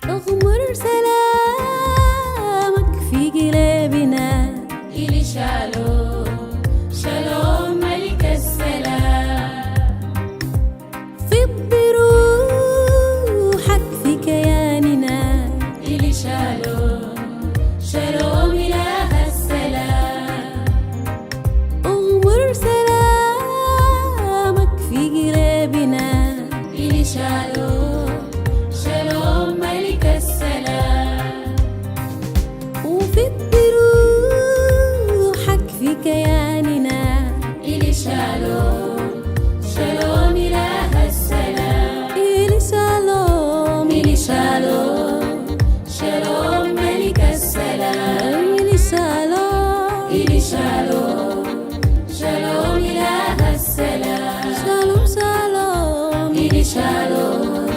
اغمر سلامك في قلبنا إلي شالوم شالوم ملك السلام. فض روحك في كياننا إلي شالوم شالوم إله السلام. اغمر سلامك في قلبنا إلي شالوم شالوم ملك السلام. وفض روحك في كياننا إلي شالوم شالوم إله السلام. إلي شالوم إلي شالوم شالوم ملك السلام. إلي شالوم إلي شالوم شالوم إله السلام. شالوم شالوم إلي شالوم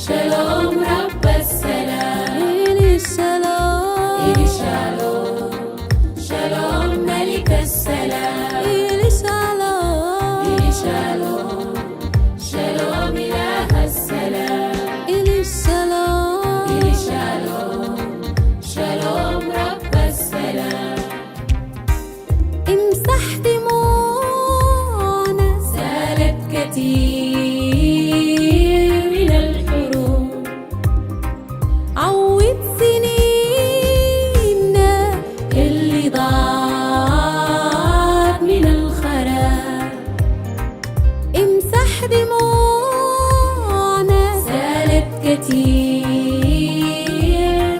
شالوم رب السلام. إلي شالوم إلي شالوم شالوم ملك السلام. إلي شالوم إلي شالوم شالوم إله السلام. إلي شالوم إلي شالوم شالوم رب السلام. امسح دموعنا سالت كتير من الحروب. عوض سنيننا اللي ضاعت من الخراب. امسح دموعنا سالت كتير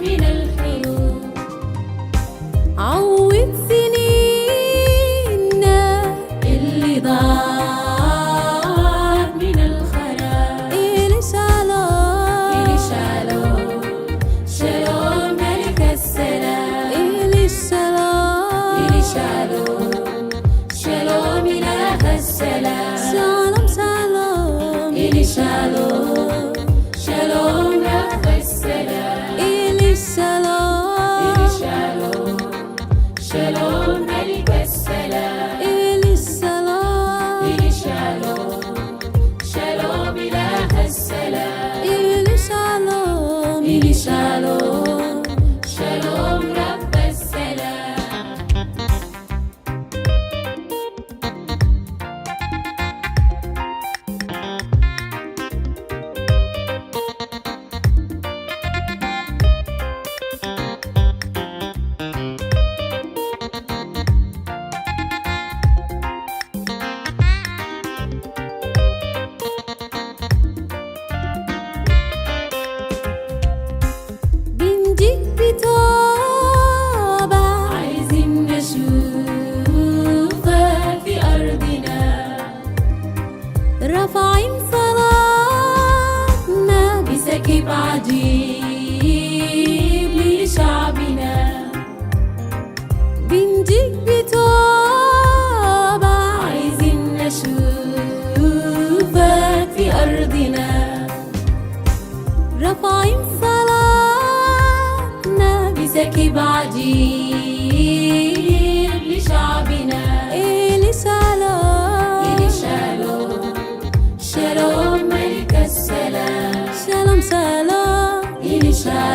من الحروب. عوض سنيننا اللي ضاعت من الخراب. إلي شالوم إلي شالوم شالوم ملك السلام. إلي شالوم إلي شالوم شالوم إله السلام. شالوم شالوم إلي شالوم شالوم رب السلام. إلي شالوم إلي شالوم شالوم ملك السلام. إلي شالوم إلي شالوم شالوم إله السلام. إلي شالوم إلي شالوم شالوم رب السلام. بنجيك بتوبة عايزين نشوفك في أرضنا. رافعين صلاتنا بسكيب عجيب لشعبنا. بنجيك بتوبة عايزين نشوفك في أرضنا. رافعين صلاتنا بسكيب عجيب لشعبنا. إلي شالوم إلي شالوم شالوم ملك السلام. شالوم شالوم إلي شالوم